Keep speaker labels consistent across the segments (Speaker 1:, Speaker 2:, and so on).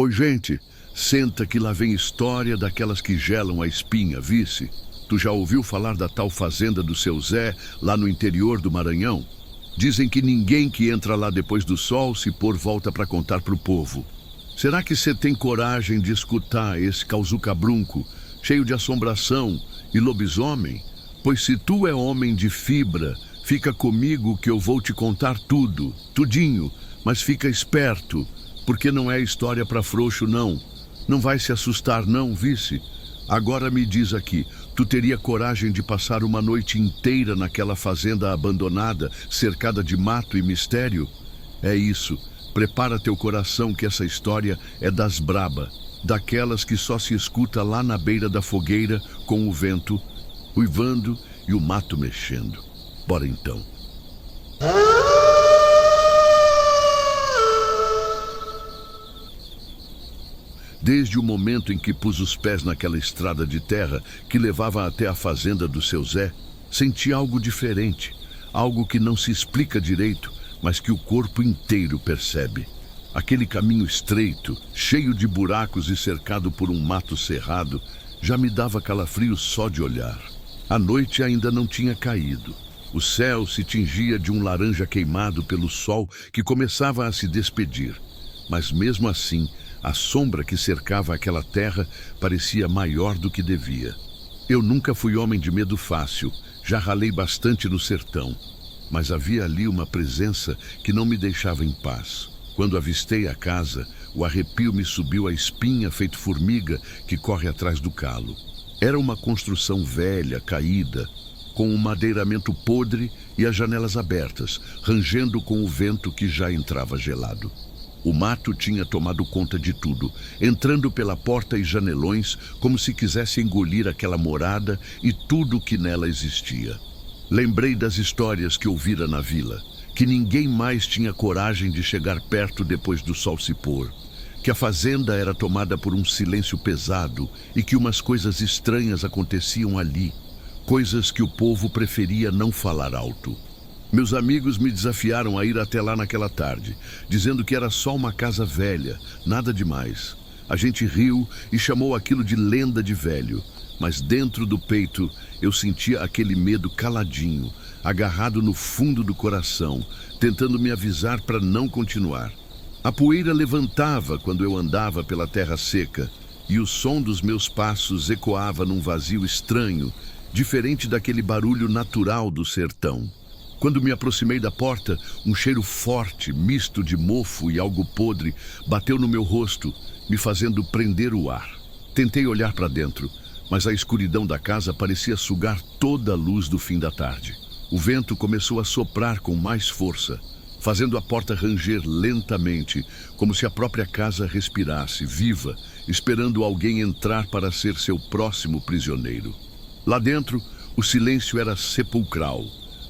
Speaker 1: Oi, gente, senta que lá vem história daquelas que gelam a espinha, vice? Tu já ouviu falar da tal fazenda do seu Zé, lá no interior do Maranhão? Dizem que ninguém que entra lá depois do sol se pôr volta para contar pro povo. Será que você tem coragem de escutar esse causucabrunco, cheio de assombração e lobisomem? Pois se tu é homem de fibra, fica comigo que eu vou te contar tudo, tudinho, mas fica esperto, porque não é história para frouxo, não. Não vai se assustar, não, vice? Agora me diz aqui, tu teria coragem de passar uma noite inteira naquela fazenda abandonada, cercada de mato e mistério? É isso, prepara teu coração que essa história é das braba, daquelas que só se escuta lá na beira da fogueira, com o vento uivando e o mato mexendo. Bora então. Desde o momento em que pus os pés naquela estrada de terra que levava até a fazenda do seu Zé, senti algo diferente, algo que não se explica direito, mas que o corpo inteiro percebe. Aquele caminho estreito, cheio de buracos e cercado por um mato cerrado, já me dava calafrio só de olhar. A noite ainda não tinha caído. O céu se tingia de um laranja queimado pelo sol que começava a se despedir. Mas mesmo assim, a sombra que cercava aquela terra parecia maior do que devia. Eu nunca fui homem de medo fácil, já ralei bastante no sertão, mas havia ali uma presença que não me deixava em paz. Quando avistei a casa, o arrepio me subiu a espinha feito formiga que corre atrás do calo. Era uma construção velha, caída, com um madeiramento podre e as janelas abertas, rangendo com o vento que já entrava gelado. O mato tinha tomado conta de tudo, entrando pela porta e janelões como se quisesse engolir aquela morada e tudo o que nela existia. Lembrei das histórias que ouvira na vila, que ninguém mais tinha coragem de chegar perto depois do sol se pôr, que a fazenda era tomada por um silêncio pesado e que umas coisas estranhas aconteciam ali, coisas que o povo preferia não falar alto. Meus amigos me desafiaram a ir até lá naquela tarde, dizendo que era só uma casa velha, nada demais. A gente riu e chamou aquilo de lenda de velho, mas dentro do peito eu sentia aquele medo caladinho, agarrado no fundo do coração, tentando me avisar para não continuar. A poeira levantava quando eu andava pela terra seca, e o som dos meus passos ecoava num vazio estranho, diferente daquele barulho natural do sertão. Quando me aproximei da porta, um cheiro forte, misto de mofo e algo podre, bateu no meu rosto, me fazendo prender o ar. Tentei olhar para dentro, mas a escuridão da casa parecia sugar toda a luz do fim da tarde. O vento começou a soprar com mais força, fazendo a porta ranger lentamente, como se a própria casa respirasse, viva, esperando alguém entrar para ser seu próximo prisioneiro. Lá dentro, o silêncio era sepulcral,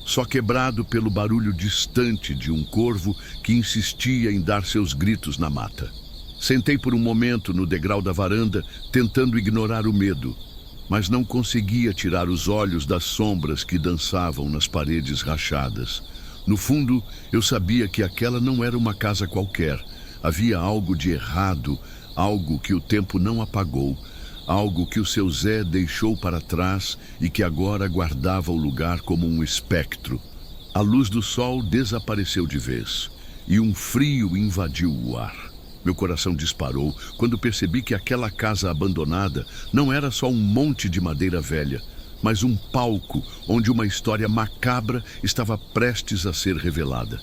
Speaker 1: só quebrado pelo barulho distante de um corvo que insistia em dar seus gritos na mata. Sentei por um momento no degrau da varanda, tentando ignorar o medo, mas não conseguia tirar os olhos das sombras que dançavam nas paredes rachadas. No fundo, eu sabia que aquela não era uma casa qualquer. Havia algo de errado, algo que o tempo não apagou, algo que o seu Zé deixou para trás e que agora guardava o lugar como um espectro. A luz do sol desapareceu de vez e um frio invadiu o ar. Meu coração disparou quando percebi que aquela casa abandonada não era só um monte de madeira velha, mas um palco onde uma história macabra estava prestes a ser revelada.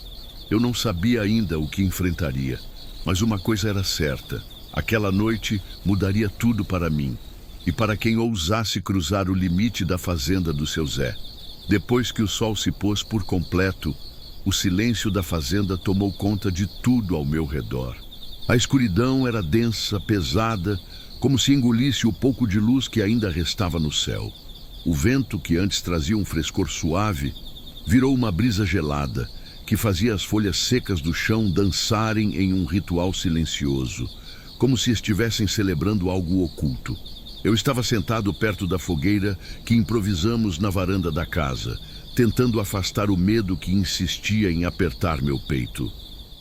Speaker 1: Eu não sabia ainda o que enfrentaria, mas uma coisa era certa: aquela noite mudaria tudo para mim e para quem ousasse cruzar o limite da fazenda do seu Zé. Depois que o sol se pôs por completo, o silêncio da fazenda tomou conta de tudo ao meu redor. A escuridão era densa, pesada, como se engolisse o pouco de luz que ainda restava no céu. O vento, que antes trazia um frescor suave, virou uma brisa gelada, que fazia as folhas secas do chão dançarem em um ritual silencioso, como se estivessem celebrando algo oculto. Eu estava sentado perto da fogueira que improvisamos na varanda da casa, tentando afastar o medo que insistia em apertar meu peito.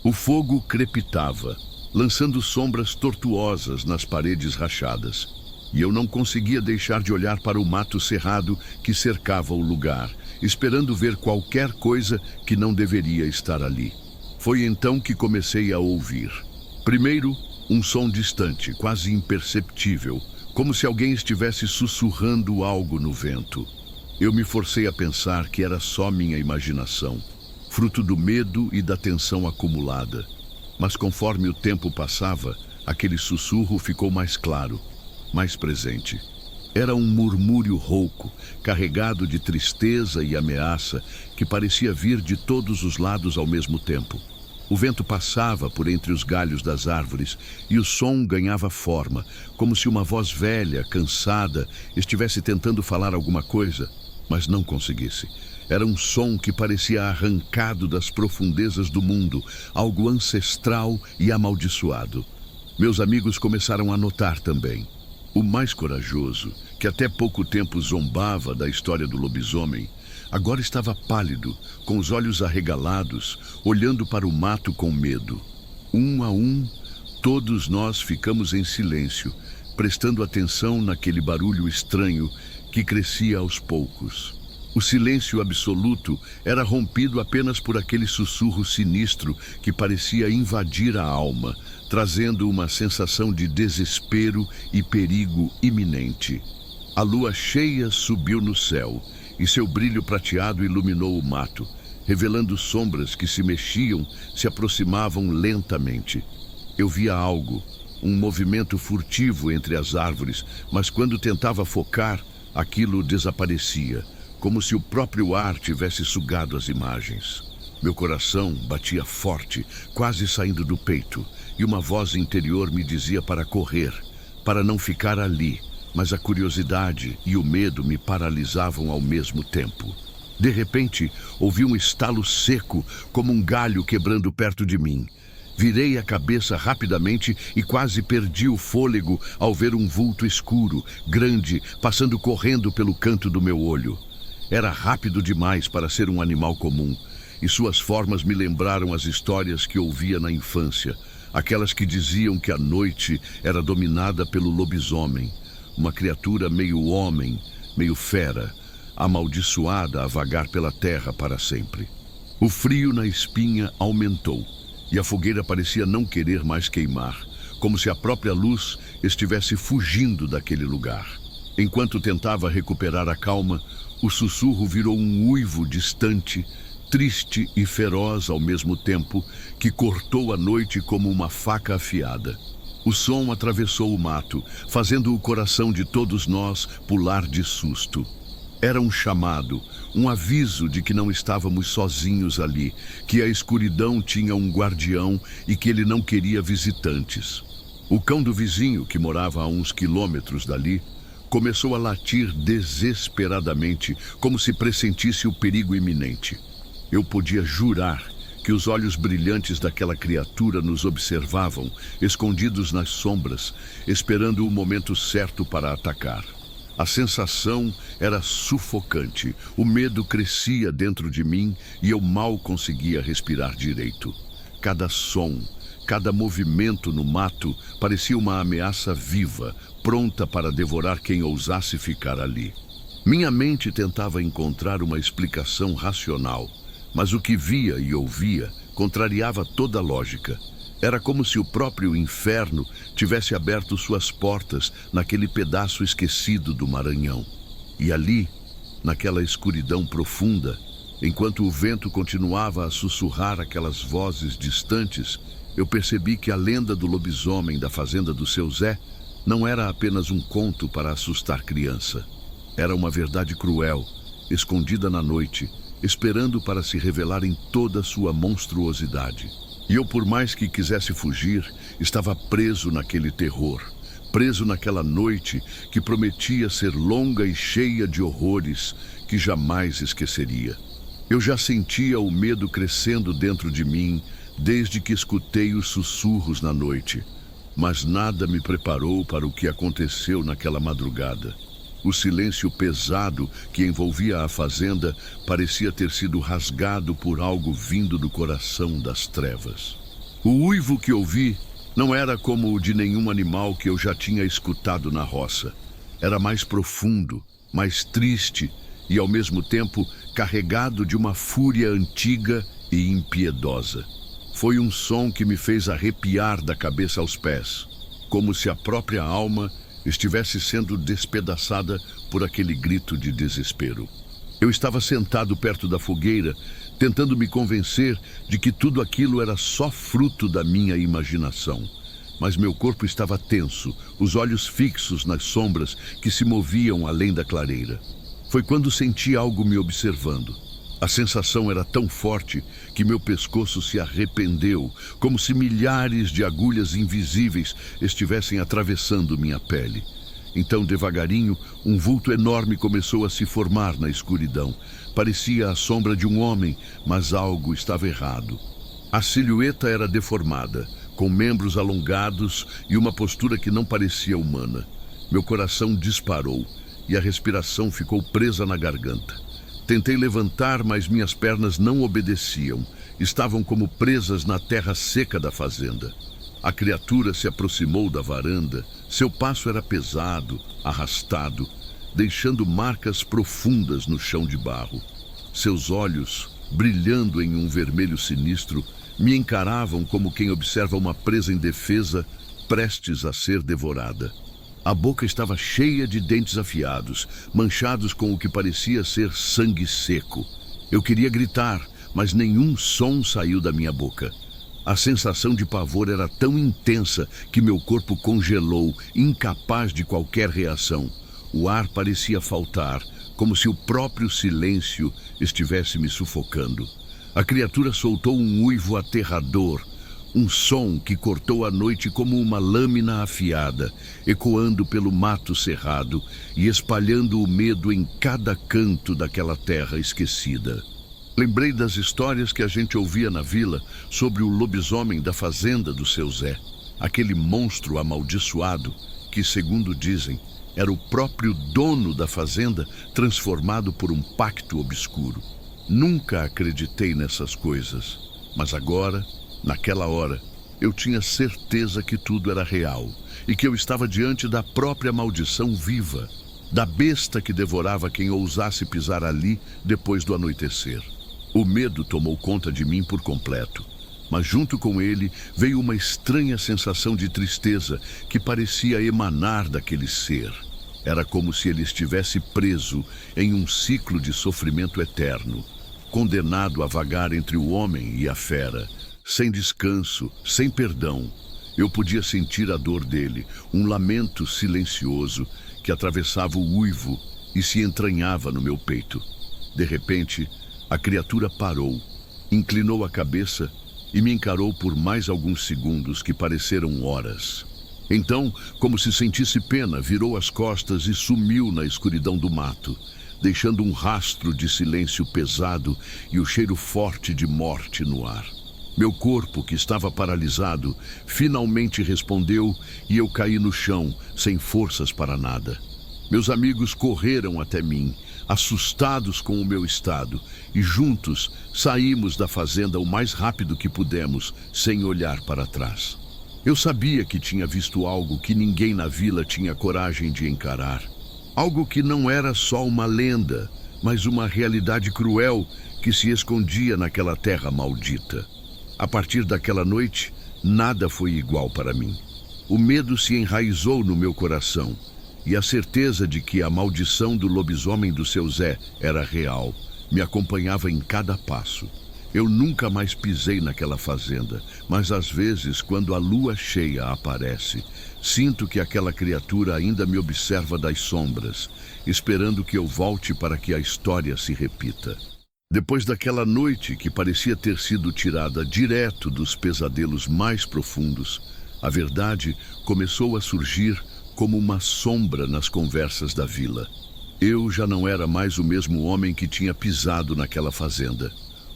Speaker 1: O fogo crepitava, lançando sombras tortuosas nas paredes rachadas. E eu não conseguia deixar de olhar para o mato cerrado que cercava o lugar, esperando ver qualquer coisa que não deveria estar ali. Foi então que comecei a ouvir. Primeiro, um som distante, quase imperceptível, como se alguém estivesse sussurrando algo no vento. Eu me forcei a pensar que era só minha imaginação, fruto do medo e da tensão acumulada. Mas conforme o tempo passava, aquele sussurro ficou mais claro, mais presente. Era um murmúrio rouco, carregado de tristeza e ameaça, que parecia vir de todos os lados ao mesmo tempo. O vento passava por entre os galhos das árvores e o som ganhava forma, como se uma voz velha, cansada, estivesse tentando falar alguma coisa, mas não conseguisse. Era um som que parecia arrancado das profundezas do mundo, algo ancestral e amaldiçoado. Meus amigos começaram a notar também. O mais corajoso, que até pouco tempo zombava da história do lobisomem, agora estava pálido, com os olhos arregalados, olhando para o mato com medo. Um a um, todos nós ficamos em silêncio, prestando atenção naquele barulho estranho que crescia aos poucos. O silêncio absoluto era rompido apenas por aquele sussurro sinistro que parecia invadir a alma, trazendo uma sensação de desespero e perigo iminente. A lua cheia subiu no céu e seu brilho prateado iluminou o mato, revelando sombras que se mexiam, se aproximavam lentamente. Eu via algo, um movimento furtivo entre as árvores, mas quando tentava focar, aquilo desaparecia, como se o próprio ar tivesse sugado as imagens. Meu coração batia forte, quase saindo do peito, e uma voz interior me dizia para correr, para não ficar ali, mas a curiosidade e o medo me paralisavam ao mesmo tempo. De repente, ouvi um estalo seco, como um galho quebrando perto de mim. Virei a cabeça rapidamente e quase perdi o fôlego ao ver um vulto escuro, grande, passando correndo pelo canto do meu olho. Era rápido demais para ser um animal comum, e suas formas me lembraram as histórias que ouvia na infância, aquelas que diziam que a noite era dominada pelo lobisomem, uma criatura meio homem, meio fera, amaldiçoada a vagar pela terra para sempre. O frio na espinha aumentou, e a fogueira parecia não querer mais queimar, como se a própria luz estivesse fugindo daquele lugar. Enquanto tentava recuperar a calma, o sussurro virou um uivo distante, triste e feroz ao mesmo tempo, que cortou a noite como uma faca afiada. O som atravessou o mato, fazendo o coração de todos nós pular de susto. Era um chamado, um aviso de que não estávamos sozinhos ali, que a escuridão tinha um guardião e que ele não queria visitantes. O cão do vizinho, que morava a uns quilômetros dali, começou a latir desesperadamente, como se pressentisse o perigo iminente. Eu podia jurar que os olhos brilhantes daquela criatura nos observavam, escondidos nas sombras, esperando o momento certo para atacar. A sensação era sufocante, o medo crescia dentro de mim e eu mal conseguia respirar direito. Cada som, cada movimento no mato parecia uma ameaça viva, pronta para devorar quem ousasse ficar ali. Minha mente tentava encontrar uma explicação racional, mas o que via e ouvia contrariava toda a lógica. Era como se o próprio inferno tivesse aberto suas portas naquele pedaço esquecido do Maranhão. E ali, naquela escuridão profunda, enquanto o vento continuava a sussurrar aquelas vozes distantes, eu percebi que a lenda do lobisomem da fazenda do seu Zé não era apenas um conto para assustar criança. Era uma verdade cruel, escondida na noite, esperando para se revelar em toda a sua monstruosidade. E eu, por mais que quisesse fugir, estava preso naquele terror, preso naquela noite que prometia ser longa e cheia de horrores que jamais esqueceria. Eu já sentia o medo crescendo dentro de mim desde que escutei os sussurros na noite, mas nada me preparou para o que aconteceu naquela madrugada. O silêncio pesado que envolvia a fazenda parecia ter sido rasgado por algo vindo do coração das trevas. O uivo que ouvi Não era como o de nenhum animal que eu já tinha escutado na roça. Era mais profundo, mais triste e, ao mesmo tempo, carregado de uma fúria antiga e impiedosa. Foi um som que me fez arrepiar da cabeça aos pés, como se a própria alma estivesse sendo despedaçada por aquele grito de desespero. Eu estava sentado perto da fogueira, tentando me convencer de que tudo aquilo era só fruto da minha imaginação. Mas meu corpo estava tenso, os olhos fixos nas sombras que se moviam além da clareira. Foi quando senti algo me observando. A sensação era tão forte que meu pescoço se arrependeu, como se milhares de agulhas invisíveis estivessem atravessando minha pele. Então, devagarinho, um vulto enorme começou a se formar na escuridão. Parecia a sombra de um homem, mas algo estava errado. A silhueta era deformada, com membros alongados e uma postura que não parecia humana. Meu coração disparou e a respiração ficou presa na garganta. Tentei levantar, mas minhas pernas não obedeciam. Estavam como presas na terra seca da fazenda. A criatura se aproximou da varanda. Seu passo era pesado, arrastado, deixando marcas profundas no chão de barro. Seus olhos, brilhando em um vermelho sinistro, me encaravam como quem observa uma presa indefesa, prestes a ser devorada. A boca estava cheia de dentes afiados, manchados com o que parecia ser sangue seco. Eu queria gritar, mas nenhum som saiu da minha boca. A sensação de pavor era tão intensa que meu corpo congelou, incapaz de qualquer reação. O ar parecia faltar, como se o próprio silêncio estivesse me sufocando. A criatura soltou um uivo aterrador, um som que cortou a noite como uma lâmina afiada, ecoando pelo mato cerrado e espalhando o medo em cada canto daquela terra esquecida. Lembrei das histórias que a gente ouvia na vila sobre o lobisomem da fazenda do seu Zé, aquele monstro amaldiçoado que, segundo dizem, era o próprio dono da fazenda transformado por um pacto obscuro. Nunca acreditei nessas coisas, mas agora, naquela hora, eu tinha certeza que tudo era real e que eu estava diante da própria maldição viva, da besta que devorava quem ousasse pisar ali depois do anoitecer. O medo tomou conta de mim por completo, mas junto com ele veio uma estranha sensação de tristeza que parecia emanar daquele ser. Era como se ele estivesse preso em um ciclo de sofrimento eterno, condenado a vagar entre o homem e a fera, sem descanso, sem perdão. Eu podia sentir a dor dele, um lamento silencioso que atravessava o uivo e se entranhava no meu peito. De repente, a criatura parou, inclinou a cabeça e me encarou por mais alguns segundos que pareceram horas. Então, como se sentisse pena, virou as costas e sumiu na escuridão do mato, deixando um rastro de silêncio pesado e o cheiro forte de morte no ar. Meu corpo, que estava paralisado, finalmente respondeu e eu caí no chão, sem forças para nada. Meus amigos correram até mim, assustados com o meu estado, e juntos saímos da fazenda o mais rápido que pudemos, sem olhar para trás. Eu sabia que tinha visto algo que ninguém na vila tinha coragem de encarar. Algo que não era só uma lenda, mas uma realidade cruel que se escondia naquela terra maldita. A partir daquela noite, nada foi igual para mim. O medo se enraizou no meu coração, e a certeza de que a maldição do lobisomem do seu Zé era real me acompanhava em cada passo. Eu nunca mais pisei naquela fazenda, mas às vezes, quando a lua cheia aparece, sinto que aquela criatura ainda me observa das sombras, esperando que eu volte para que a história se repita. Depois daquela noite que parecia ter sido tirada direto dos pesadelos mais profundos, a verdade começou a surgir como uma sombra nas conversas da vila. Eu já não era mais o mesmo homem que tinha pisado naquela fazenda.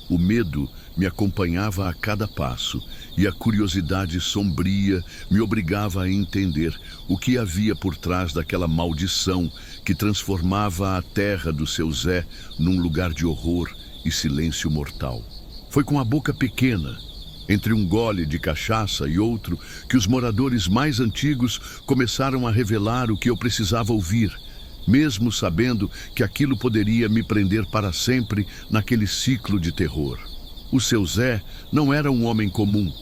Speaker 1: O medo me acompanhava a cada passo e a curiosidade sombria me obrigava a entender o que havia por trás daquela maldição que transformava a terra do seu Zé num lugar de horror e silêncio mortal. Foi com a boca pequena, Entre um gole de cachaça e outro, que os moradores mais antigos começaram a revelar o que eu precisava ouvir, mesmo sabendo que aquilo poderia me prender para sempre naquele ciclo de terror. O seu Zé não era um homem comum.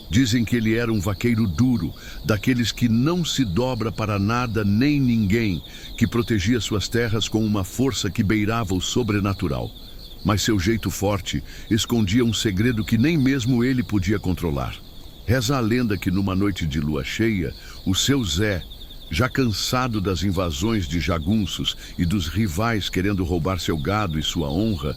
Speaker 1: Dizem que ele era um vaqueiro duro, daqueles que não se dobra para nada nem ninguém, que protegia suas terras com uma força que beirava o sobrenatural. Mas seu jeito forte escondia um segredo que nem mesmo ele podia controlar. Reza a lenda que numa noite de lua cheia, o seu Zé, já cansado das invasões de jagunços e dos rivais querendo roubar seu gado e sua honra,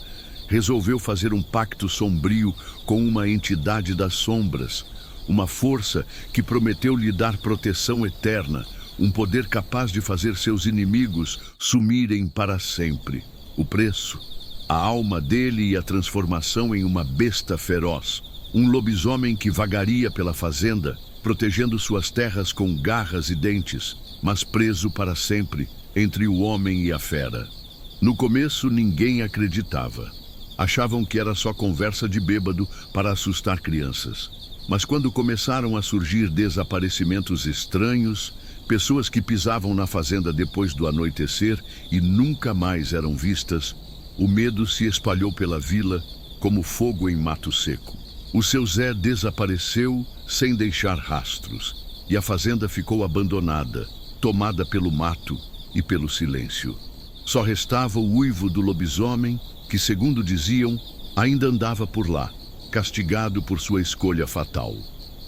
Speaker 1: resolveu fazer um pacto sombrio com uma entidade das sombras, uma força que prometeu lhe dar proteção eterna, um poder capaz de fazer seus inimigos sumirem para sempre. O preço, a alma dele e a transformação em uma besta feroz, um lobisomem que vagaria pela fazenda, protegendo suas terras com garras e dentes, mas preso para sempre entre o homem e a fera. No começo ninguém acreditava. Achavam que era só conversa de bêbado para assustar crianças. Mas quando começaram a surgir desaparecimentos estranhos, pessoas que pisavam na fazenda depois do anoitecer e nunca mais eram vistas, o medo se espalhou pela vila como fogo em mato seco. O seu Zé desapareceu sem deixar rastros, e a fazenda ficou abandonada, tomada pelo mato e pelo silêncio. Só restava o uivo do lobisomem, que, segundo diziam, ainda andava por lá, castigado por sua escolha fatal.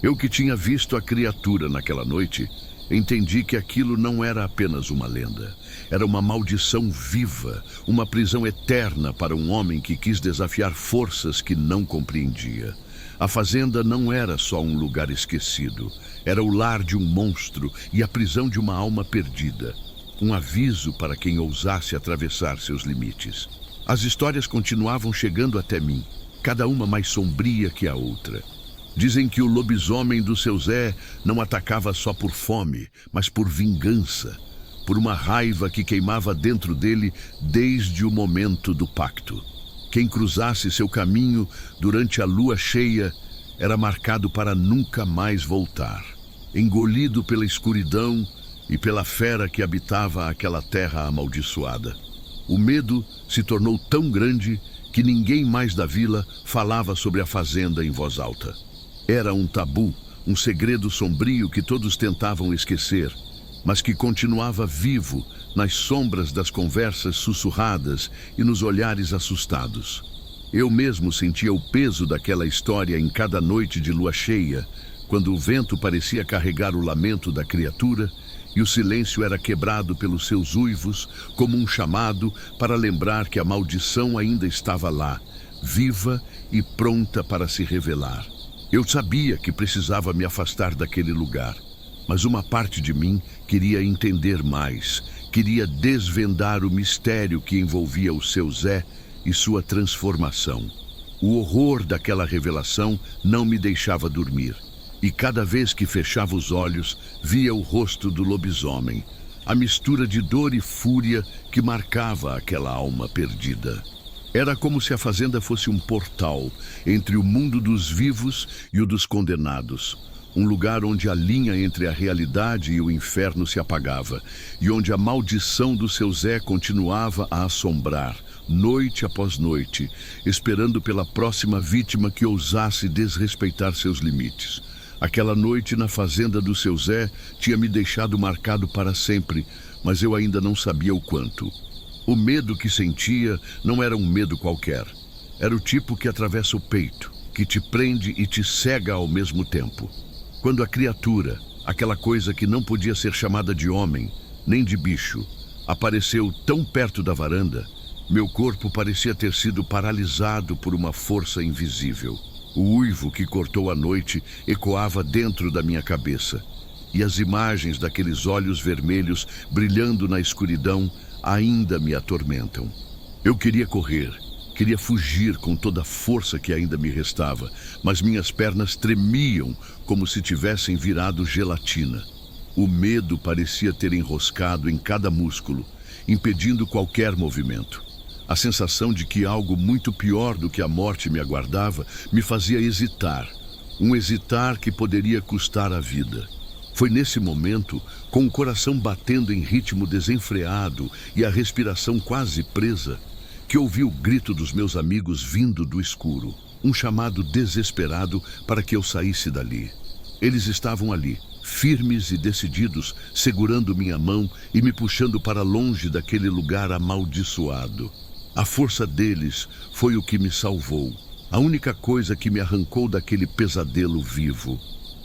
Speaker 1: Eu que tinha visto a criatura naquela noite, entendi que aquilo não era apenas uma lenda. Era uma maldição viva, uma prisão eterna para um homem que quis desafiar forças que não compreendia. A fazenda não era só um lugar esquecido, era o lar de um monstro e a prisão de uma alma perdida. Um aviso para quem ousasse atravessar seus limites. As histórias continuavam chegando até mim, cada uma mais sombria que a outra. Dizem que o lobisomem do seu Zé não atacava só por fome, mas por vingança, por uma raiva que queimava dentro dele desde o momento do pacto. Quem cruzasse seu caminho durante a lua cheia era marcado para nunca mais voltar, engolido pela escuridão e pela fera que habitava aquela terra amaldiçoada. O medo se tornou tão grande que ninguém mais da vila falava sobre a fazenda em voz alta. Era um tabu, um segredo sombrio que todos tentavam esquecer, mas que continuava vivo nas sombras das conversas sussurradas e nos olhares assustados. Eu mesmo sentia o peso daquela história em cada noite de lua cheia, quando o vento parecia carregar o lamento da criatura e o silêncio era quebrado pelos seus uivos como um chamado para lembrar que a maldição ainda estava lá, viva e pronta para se revelar. Eu sabia que precisava me afastar daquele lugar, mas uma parte de mim queria entender mais, queria desvendar o mistério que envolvia o seu Zé e sua transformação. O horror daquela revelação não me deixava dormir, e cada vez que fechava os olhos, via o rosto do lobisomem, a mistura de dor e fúria que marcava aquela alma perdida. Era como se a fazenda fosse um portal entre o mundo dos vivos e o dos condenados. Um lugar onde a linha entre a realidade e o inferno se apagava, e onde a maldição do seu Zé continuava a assombrar, noite após noite, esperando pela próxima vítima que ousasse desrespeitar seus limites. Aquela noite na fazenda do seu Zé tinha me deixado marcado para sempre, mas eu ainda não sabia o quanto. O medo que sentia não era um medo qualquer. Era o tipo que atravessa o peito, que te prende e te cega ao mesmo tempo. Quando a criatura, aquela coisa que não podia ser chamada de homem, nem de bicho, apareceu tão perto da varanda, meu corpo parecia ter sido paralisado por uma força invisível. O uivo que cortou a noite ecoava dentro da minha cabeça, e as imagens daqueles olhos vermelhos brilhando na escuridão ainda me atormentam. Eu queria correr, queria fugir com toda a força que ainda me restava, mas minhas pernas tremiam como se tivessem virado gelatina. O medo parecia ter enroscado em cada músculo, impedindo qualquer movimento. A sensação de que algo muito pior do que a morte me aguardava me fazia hesitar, um hesitar que poderia custar a vida. Foi nesse momento, com o coração batendo em ritmo desenfreado e a respiração quase presa, que ouvi o grito dos meus amigos vindo do escuro, um chamado desesperado para que eu saísse dali. Eles estavam ali, firmes e decididos, segurando minha mão e me puxando para longe daquele lugar amaldiçoado. A força deles foi o que me salvou, a única coisa que me arrancou daquele pesadelo vivo.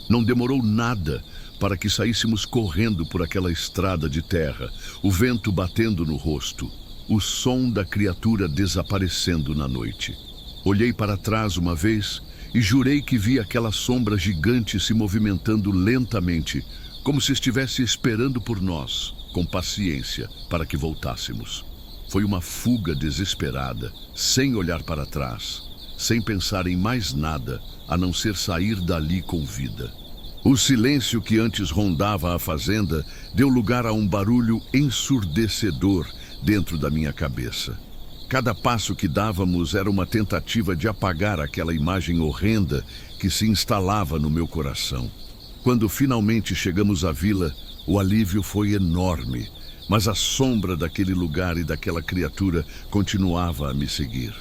Speaker 1: Não demorou nada para que saíssemos correndo por aquela estrada de terra, o vento batendo no rosto, o som da criatura desaparecendo na noite. Olhei para trás uma vez e jurei que vi aquela sombra gigante se movimentando lentamente, como se estivesse esperando por nós, com paciência, para que voltássemos. Foi uma fuga desesperada, sem olhar para trás, sem pensar em mais nada, a não ser sair dali com vida. O silêncio que antes rondava a fazenda deu lugar a um barulho ensurdecedor dentro da minha cabeça. Cada passo que dávamos era uma tentativa de apagar aquela imagem horrenda que se instalava no meu coração. Quando finalmente chegamos à vila, o alívio foi enorme, mas a sombra daquele lugar e daquela criatura continuava a me seguir.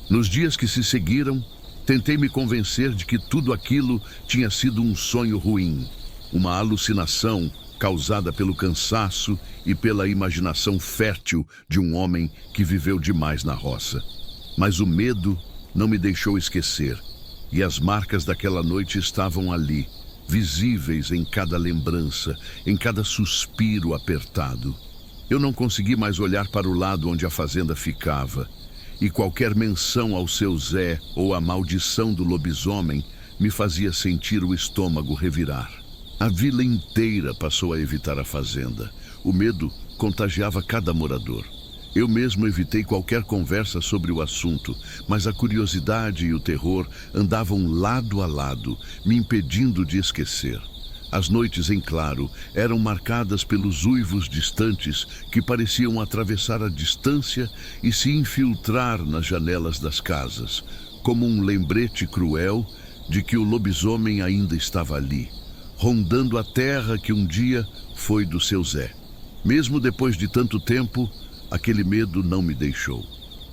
Speaker 1: Nos dias que se seguiram, tentei me convencer de que tudo aquilo tinha sido um sonho ruim, uma alucinação causada pelo cansaço e pela imaginação fértil de um homem que viveu demais na roça. Mas o medo não me deixou esquecer, e as marcas daquela noite estavam ali, visíveis em cada lembrança, em cada suspiro apertado. Eu não consegui mais olhar para o lado onde a fazenda ficava, e qualquer menção ao seu Zé ou a maldição do lobisomem me fazia sentir o estômago revirar. A vila inteira passou a evitar a fazenda. O medo contagiava cada morador. Eu mesmo evitei qualquer conversa sobre o assunto, mas a curiosidade e o terror andavam lado a lado, me impedindo de esquecer. As noites em claro eram marcadas pelos uivos distantes que pareciam atravessar a distância e se infiltrar nas janelas das casas, como um lembrete cruel de que o lobisomem ainda estava ali, rondando a terra que um dia foi do seu Zé. Mesmo depois de tanto tempo, aquele medo não me deixou.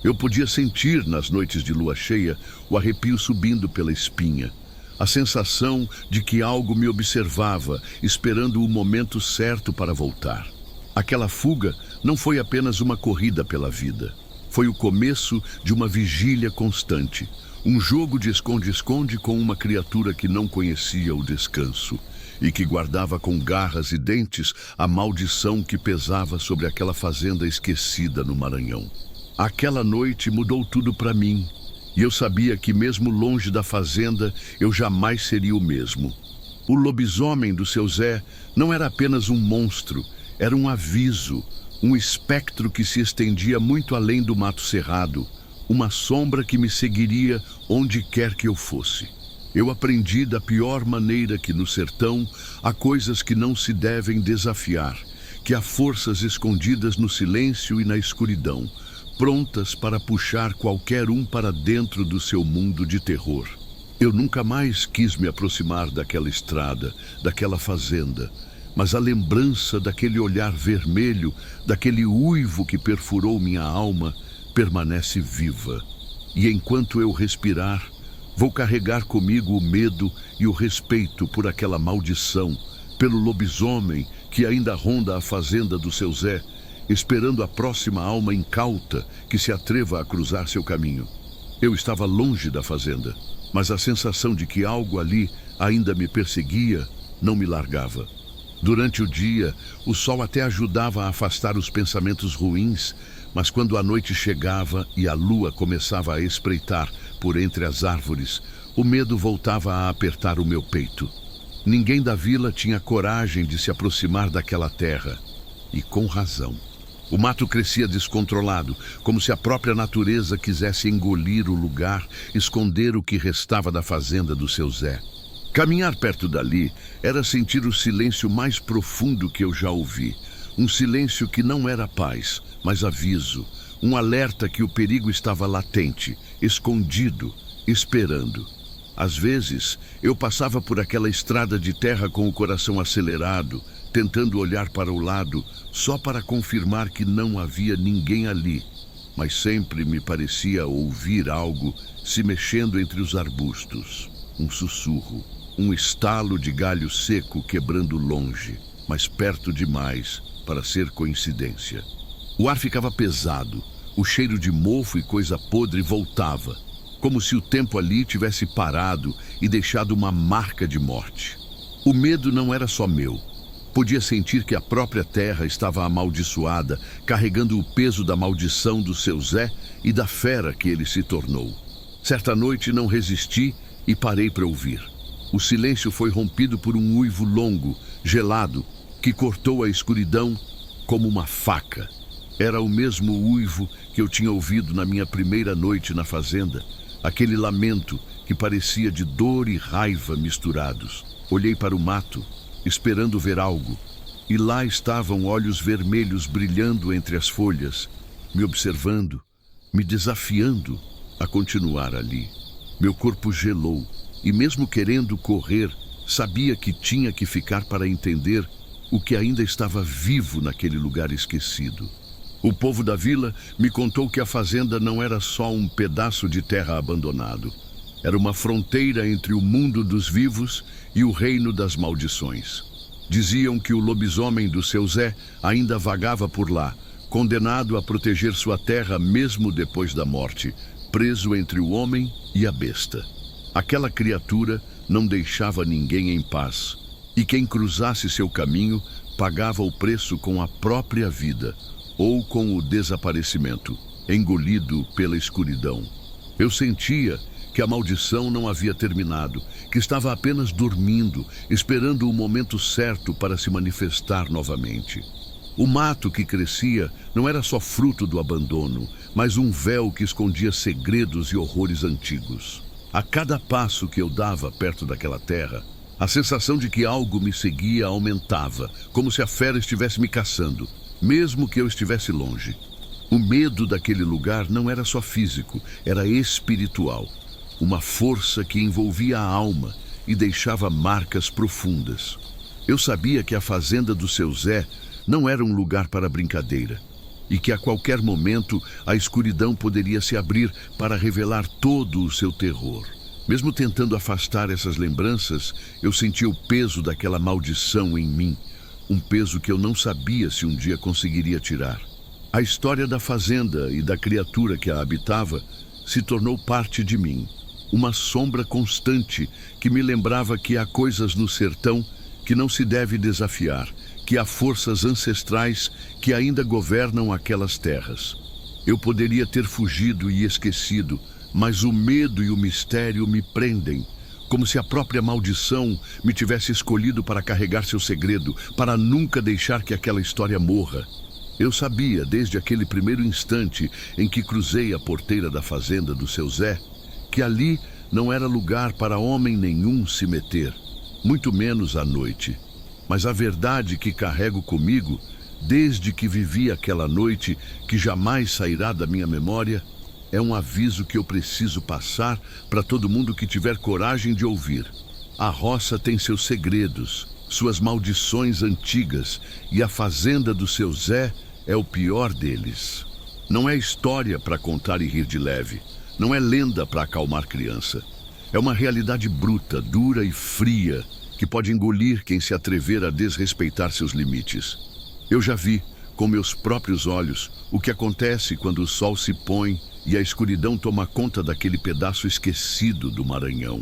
Speaker 1: Eu podia sentir nas noites de lua cheia o arrepio subindo pela espinha, a sensação de que algo me observava, esperando o momento certo para voltar. Aquela fuga não foi apenas uma corrida pela vida. Foi o começo de uma vigília constante, um jogo de esconde-esconde com uma criatura que não conhecia o descanso e que guardava com garras e dentes a maldição que pesava sobre aquela fazenda esquecida no Maranhão. Aquela noite mudou tudo para mim. E eu sabia que mesmo longe da fazenda, eu jamais seria o mesmo. O lobisomem do seu Zé não era apenas um monstro, era um aviso, um espectro que se estendia muito além do mato cerrado, uma sombra que me seguiria onde quer que eu fosse. Eu aprendi da pior maneira que no sertão há coisas que não se devem desafiar, que há forças escondidas no silêncio e na escuridão, prontas para puxar qualquer um para dentro do seu mundo de terror. Eu nunca mais quis me aproximar daquela estrada, daquela fazenda, mas a lembrança daquele olhar vermelho, daquele uivo que perfurou minha alma, permanece viva. E enquanto eu respirar, vou carregar comigo o medo e o respeito por aquela maldição, pelo lobisomem que ainda ronda a fazenda do seu Zé, esperando a próxima alma incauta que se atreva a cruzar seu caminho. Eu estava longe da fazenda, mas a sensação de que algo ali ainda me perseguia não me largava. Durante o dia, o sol até ajudava a afastar os pensamentos ruins, mas quando a noite chegava e a lua começava a espreitar por entre as árvores, o medo voltava a apertar o meu peito. Ninguém da vila tinha coragem de se aproximar daquela terra, e com razão. O mato crescia descontrolado, como se a própria natureza quisesse engolir o lugar, esconder o que restava da fazenda do seu Zé. Caminhar perto dali era sentir o silêncio mais profundo que eu já ouvi. Um silêncio que não era paz, mas aviso. Um alerta que o perigo estava latente, escondido, esperando. Às vezes, eu passava por aquela estrada de terra com o coração acelerado, tentando olhar para o lado, só para confirmar que não havia ninguém ali. Mas sempre me parecia ouvir algo se mexendo entre os arbustos. Um sussurro, um estalo de galho seco quebrando longe, mas perto demais para ser coincidência. O ar ficava pesado, o cheiro de mofo e coisa podre voltava, como se o tempo ali tivesse parado e deixado uma marca de morte. O medo não era só meu. Podia sentir que a própria terra estava amaldiçoada, carregando o peso da maldição do seu Zé e da fera que ele se tornou. Certa noite não resisti e parei para ouvir. O silêncio foi rompido por um uivo longo, gelado, que cortou a escuridão como uma faca. Era o mesmo uivo que eu tinha ouvido na minha primeira noite na fazenda, aquele lamento que parecia de dor e raiva misturados. Olhei para o mato, esperando ver algo, e lá estavam olhos vermelhos brilhando entre as folhas, me observando, me desafiando a continuar ali. Meu corpo gelou, e mesmo querendo correr, sabia que tinha que ficar para entender o que ainda estava vivo naquele lugar esquecido. O povo da vila me contou que a fazenda não era só um pedaço de terra abandonado. Era uma fronteira entre o mundo dos vivos e o reino das maldições. Diziam que o lobisomem do seu Zé ainda vagava por lá, condenado a proteger sua terra mesmo depois da morte, preso entre o homem e a besta. Aquela criatura não deixava ninguém em paz, e quem cruzasse seu caminho pagava o preço com a própria vida, ou com o desaparecimento, engolido pela escuridão. Eu sentia que a maldição não havia terminado, que estava apenas dormindo, esperando o momento certo para se manifestar novamente. O mato que crescia não era só fruto do abandono, mas um véu que escondia segredos e horrores antigos. A cada passo que eu dava perto daquela terra, a sensação de que algo me seguia aumentava, como se a fera estivesse me caçando, mesmo que eu estivesse longe. O medo daquele lugar não era só físico, era espiritual. Uma força que envolvia a alma e deixava marcas profundas. Eu sabia que a fazenda do seu Zé não era um lugar para brincadeira, e que a qualquer momento a escuridão poderia se abrir para revelar todo o seu terror. Mesmo tentando afastar essas lembranças, eu sentia o peso daquela maldição em mim, um peso que eu não sabia se um dia conseguiria tirar. A história da fazenda e da criatura que a habitava se tornou parte de mim, uma sombra constante que me lembrava que há coisas no sertão que não se deve desafiar, que há forças ancestrais que ainda governam aquelas terras. Eu poderia ter fugido e esquecido, mas o medo e o mistério me prendem, como se a própria maldição me tivesse escolhido para carregar seu segredo, para nunca deixar que aquela história morra. Eu sabia, desde aquele primeiro instante em que cruzei a porteira da fazenda do seu Zé, que ali não era lugar para homem nenhum se meter, muito menos à noite. Mas a verdade que carrego comigo, desde que vivi aquela noite, que jamais sairá da minha memória, é um aviso que eu preciso passar para todo mundo que tiver coragem de ouvir. A roça tem seus segredos, suas maldições antigas, e a fazenda do seu Zé é o pior deles. Não é história para contar e rir de leve. Não é lenda para acalmar criança. É uma realidade bruta, dura e fria, que pode engolir quem se atrever a desrespeitar seus limites. Eu já vi, com meus próprios olhos, o que acontece quando o sol se põe e a escuridão toma conta daquele pedaço esquecido do Maranhão.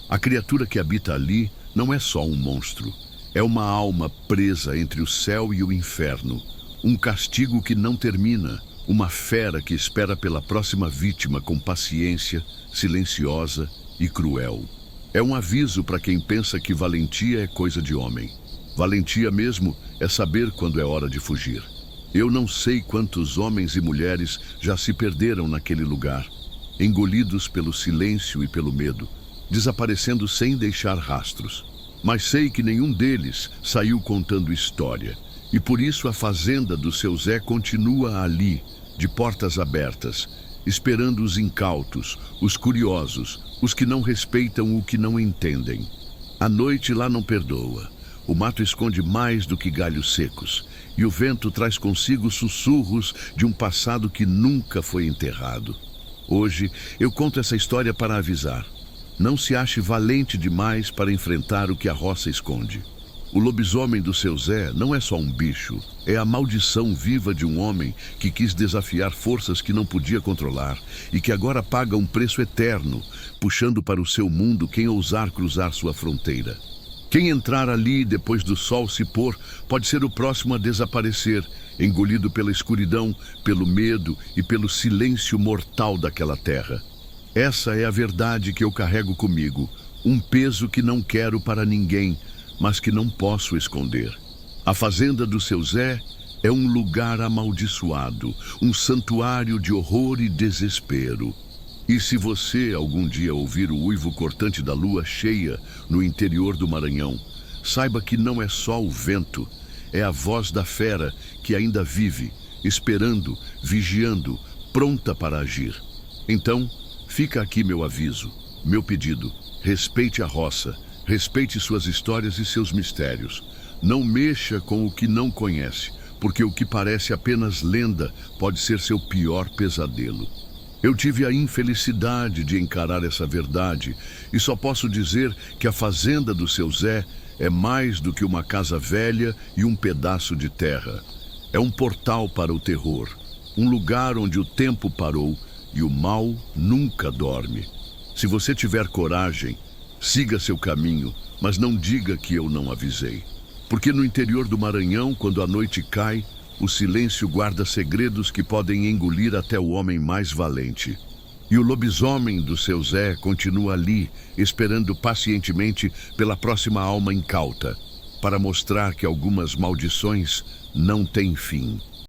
Speaker 1: A criatura que habita ali não é só um monstro. É uma alma presa entre o céu e o inferno. Um castigo que não termina. Uma fera que espera pela próxima vítima com paciência, silenciosa e cruel. É um aviso para quem pensa que valentia é coisa de homem. Valentia mesmo é saber quando é hora de fugir. Eu não sei quantos homens e mulheres já se perderam naquele lugar, engolidos pelo silêncio e pelo medo, desaparecendo sem deixar rastros. Mas sei que nenhum deles saiu contando história, e por isso a fazenda do seu Zé continua ali, de portas abertas, esperando os incautos, os curiosos, os que não respeitam o que não entendem. A noite lá não perdoa. O mato esconde mais do que galhos secos, e o vento traz consigo sussurros de um passado que nunca foi enterrado. Hoje eu conto essa história para avisar. Não se ache valente demais para enfrentar o que a roça esconde. O lobisomem do seu Zé não é só um bicho, é a maldição viva de um homem que quis desafiar forças que não podia controlar e que agora paga um preço eterno, puxando para o seu mundo quem ousar cruzar sua fronteira. Quem entrar ali depois do sol se pôr pode ser o próximo a desaparecer, engolido pela escuridão, pelo medo e pelo silêncio mortal daquela terra. Essa é a verdade que eu carrego comigo, um peso que não quero para ninguém, mas que não posso esconder. A fazenda do seu Zé é um lugar amaldiçoado, um santuário de horror e desespero. E se você algum dia ouvir o uivo cortante da lua cheia no interior do Maranhão, saiba que não é só o vento, é a voz da fera que ainda vive, esperando, vigiando, pronta para agir. Então, fica aqui meu aviso, meu pedido: respeite a roça, respeite suas histórias e seus mistérios. Não mexa com o que não conhece, porque o que parece apenas lenda pode ser seu pior pesadelo. Eu tive a infelicidade de encarar essa verdade e só posso dizer que a fazenda do seu Zé é mais do que uma casa velha e um pedaço de terra. É um portal para o terror, um lugar onde o tempo parou e o mal nunca dorme. Se você tiver coragem, siga seu caminho, mas não diga que eu não avisei. Porque no interior do Maranhão, quando a noite cai, o silêncio guarda segredos que podem engolir até o homem mais valente. E o lobisomem do seu Zé continua ali, esperando pacientemente pela próxima alma incauta, para mostrar que algumas maldições não têm fim.